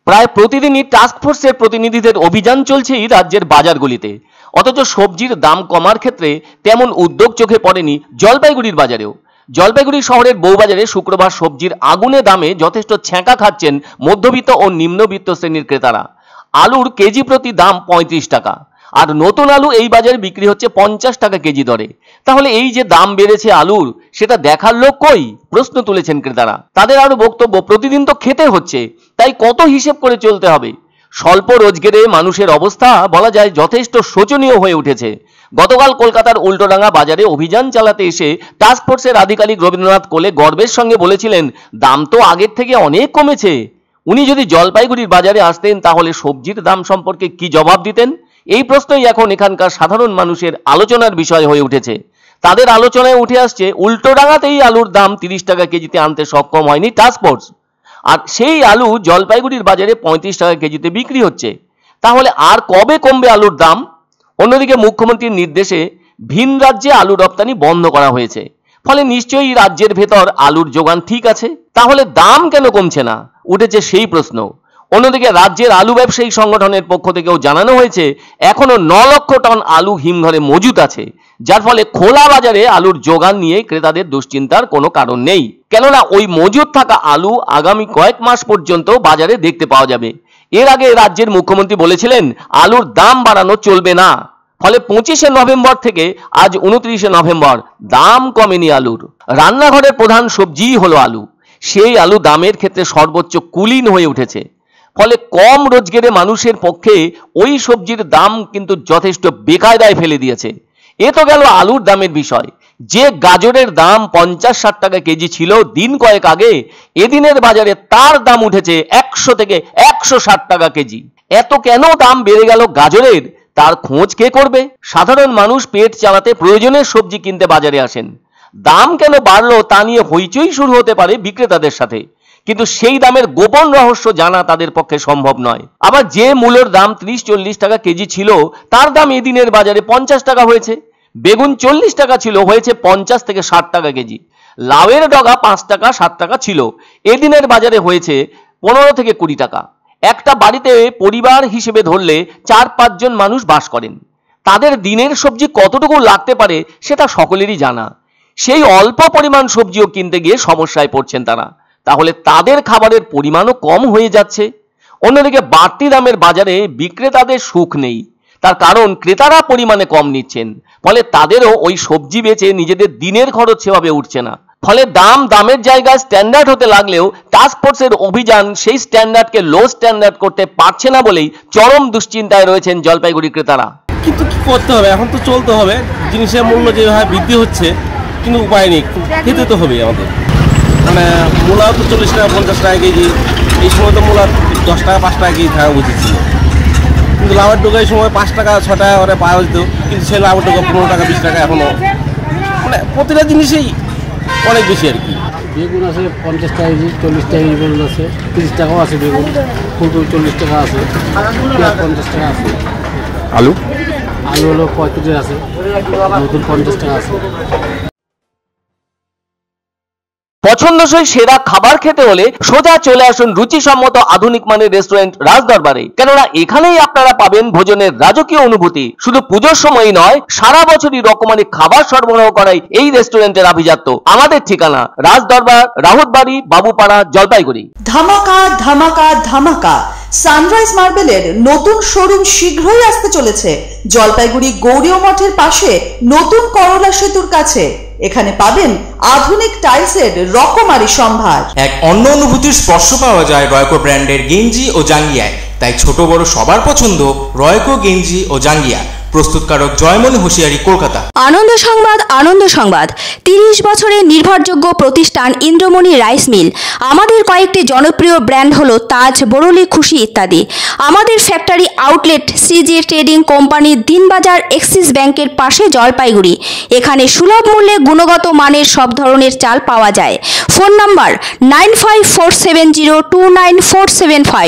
প্রায় প্রতিদিনই টাস্ক ফোর্সের প্রতিনিধিদের অভিযান চলছে এই রাজ্যের বাজারগুলিতে, অথচ সবজির দাম কমার ক্ষেত্রে তেমন উদ্যোগ চোখে পড়েনি জলপাইগুড়ির বাজারেও। জলপাইগুড়ি শহরের বউবাজারে শুক্রবার সবজির আগুনে দামে যথেষ্ট ছ্যাঁকা খাচ্ছেন মধ্যবিত্ত ও নিম্নবিত্ত শ্রেণীর ক্রেতারা। আলুর কেজি প্রতি দাম ৩৫ টাকা, আর নতুন আলু এই বাজারে বিক্রি হচ্ছে ৫০ টাকা কেজি দরে। তাহলে এই যে দাম বেড়েছে আলুর, সেটা দেখার লোক কই, প্রশ্ন তুলেছেন ক্রেতারা। তাদের আরো বক্তব্য, প্রতিদিন তো খেতে হচ্ছে, তাই কত হিসেব করে চলতে হবে। স্বল্প রোজগারে মানুষের অবস্থা বলা যায় যথেষ্ট শোচনীয় হয়ে উঠেছে। গতকাল কলকাতার উল্টোডাঙ্গা বাজারে অভিযান চালাতে এসে টাস্ক ফোর্সের আধিকারিক রবীন্দ্রনাথ কোলে গর্বের সঙ্গে বলেছিলেন, দাম তো আগের থেকে অনেক কমেছে। উনি যদি জলপাইগুড়ির বাজারে আসতেন তাহলে সবজির দাম সম্পর্কে কি জবাব দিতেন? এই প্রশ্নই এখন এখানকার সাধারণ মানুষের আলোচনার বিষয় হয়ে উঠেছে। তাদের আলোচনায় উঠে আসছে, উল্টোডাঙ্গাতেই আলুর দাম ৩০ টাকা কেজিতে আনতে সক্ষম হয়নি টাস্ক ফোর্স, আর সেই আলু জলপাইগুড়ির বাজারে ৩৫ টাকা কেজিতে বিক্রি হচ্ছে। তাহলে আর কবে কমবে আলুর দাম? অন্যদিকে মুখ্যমন্ত্রীর নির্দেশে ভিন রাজ্যে আলু রপ্তানি বন্ধ করা হয়েছে, ফলে নিশ্চয়ই রাজ্যের ভেতর আলুর যোগান ঠিক আছে। তাহলে দাম কেন কমছে না, উঠেছে সেই প্রশ্ন। অন্যদিকে রাজ্যের আলু ব্যবসায়ী সংগঠনের পক্ষ থেকেও জানানো হয়েছে, এখনো ৯ লক্ষ টন আলু হিমঘরে মজুত আছে, যার ফলে খোলা বাজারে আলুর যোগান নিয়ে ক্রেতাদের দুশ্চিন্তার কোনো কারণ নেই। কেননা ওই মজুত থাকা আলু আগামী কয়েক মাস পর্যন্ত বাজারে দেখতে পাওয়া যাবে। এর আগে রাজ্যের মুখ্যমন্ত্রী বলেছিলেন, আলুর দাম বাড়ানো চলবে না। ফলে ২৫শে নভেম্বর থেকে আজ ২৯শে নভেম্বর দাম কমেনি আলুর। রান্নাঘরের প্রধান সবজিই হলো আলু, সেই আলু দামের ক্ষেত্রে সর্বোচ্চ কুলীন হয়ে উঠেছে। ফলে কম রোজগারে মানুষের পক্ষে ওই সবজির দাম কিন্তু যথেষ্ট বেকায়দায় ফেলে দিয়েছে। এ তো গেল আলুর দামের বিষয়। যে গাজরের দাম ৫০-৬০ টাকা কেজি ছিল দিন কয়েক আগে, এদিনের বাজারে তার দাম উঠেছে ১০০ থেকে ১৬০ টাকা কেজি। এত কেন দাম বেড়ে গেল গাজরের, তার খোঁজ কে করবে? সাধারণ মানুষ পেট চালাতে প্রয়োজনের সবজি কিনতে বাজারে আসেন। দাম কেন বাড়লো তা নিয়ে হইচই শুরু হতে পারে বিক্রেতাদের সাথে, কিন্তু সেই দামের গোপন রহস্য জানা তাদের পক্ষে সম্ভব নয়। আবার যে মূলোর দাম ৩০-৪০ টাকা কেজি ছিল, তার দাম এদিনের বাজারে ৫০ টাকা হয়েছে। বেগুন ৪০ টাকা ছিল, হয়েছে ৫০ থেকে ৬০ টাকা কেজি। লাউয়ের ডগা ৫ টাকা ৭ টাকা ছিল, এদিনের বাজারে হয়েছে ১৫ থেকে ২০ টাকা। একটা বাড়িতে পরিবার হিসেবে ধরলে ৪-৫ জন মানুষ বাস করেন, তাদের দিনের সবজি কতটুকু লাগতে পারে সেটা সকলেরই জানা। সেই অল্প পরিমাণ সবজিও কিনতে গিয়ে সমস্যায় পড়ছেন তারা, তাহলে তাদের খাবারের পরিমাণও কম হয়ে যাচ্ছে। অন্যদিকে বাড়তি দামের বাজারে বিক্রেতাদের সুখ নেই, তার কারণ ক্রেতারা পরিমাণে কম নিচ্ছেন, ফলে তাদেরও ওই সবজি বেচে নিজেদের দিনের খরচ সেভাবে উঠছে না। ফলে দামের জায়গায় স্ট্যান্ডার্ড হতে লাগলেও টাস্ক ফোর্সের অভিযান সেই স্ট্যান্ডার্ডকে লো স্ট্যান্ডার্ড করতে পারছে না বলেই চরম দুশ্চিন্তায় রয়েছেন জলপাইগুড়ি ক্রেতারা। কিন্তু কি করতে হবে, এখন তো চলতে হবে। জিনিসের মূল্য যেভাবে বৃদ্ধি হচ্ছে, কিন্তু উপায় নেই, খেতে তো হবে আমাদের। মানে মূলাও তো ৪০ টাকা ৫০ টাকা কেজি, এই সময় তো মূলা ১০ টাকা ৫ টাকা কেজি থাকা উচিত ছিল। কিন্তু লাউয়ের ডোকা এই সময় 5 টাকা 6 টাকা করে পাওয়া যেত, কিন্তু সেই লাউয়ের ডোকা ১৫ টাকা ২০ টাকা এখনও, মানে প্রতিটা জিনিসেই অনেক বেশি আর কি। বেগুন আছে ৫০ টাকা কেজি, ৪০ টাকা কেজি বেগুন আছে, ৩০ টাকাও আছে বেগুন, ফুলকপি ৪০ টাকা আছে, পেঁয়াজ ৫০ টাকা আছে। আলু হলো ৩৫ আছে, নতুন ৫০ টাকা আছে। পছন্দসই সেরা খাবার খেতে হলে সোজা চলে আসুন রুচিসম্মত আধুনিক মানের রেস্টুরেন্ট রাজদরবারে। কেননা এখানেই আপনারা পাবেন ভোজনের রাজকীয় অনুভূতি। শুধু পুজোর সময়ই নয়, সারা বছরই রকমারি খাবার সরবরাহ করাই এই রেস্টুরেন্টের আভিজাত্য। আমাদের ঠিকানা রাজদরবার, রাহুতবাড়ি, বাবুপাড়া, জলপাইগুড়ি। ধামাকা ধামাকা ধামাকা, সানরাইজ মার্বেলের নতুন শোরুম শীঘ্রই আসতে চলেছে জলপাইগুড়ি গৌরীয় মঠের পাশে নতুন করলা সেতুর কাছে। এখানে পাবেন আধুনিক টাইলসের রকমারি সম্ভার। এক অন্য অনুভূতির স্পর্শ পাওয়া যায় রয়কো ব্র্যান্ডের গেঞ্জি ও জাঙ্গিয়ায়। তাই ছোট বড় সবার পছন্দ রয়কো গেঞ্জি ও জাঙ্গিয়া। প্রস্তুতকারক জয়মনি হোশিয়ারি, কলকাতা। আনন্দ সংবাদ, আনন্দ সংবাদ। 30 বছরের নির্ভরযোগ্য প্রতিষ্ঠান ইন্দ্রমণি রাইস মিল। আমাদের কয়েকটি জনপ্রিয় ব্র্যান্ড হলো তাজ, বরলি, খুশি ইত্যাদি। আমাদের factory outlet CG trading company, Dinbazar, axis ব্যাংকের পাশে, জলপাইগুড়ি। এখানে সুলভ মূল্যে গুণগত মানের সব ধরনের চাল পাওয়া যায়। Phone number 9547029475।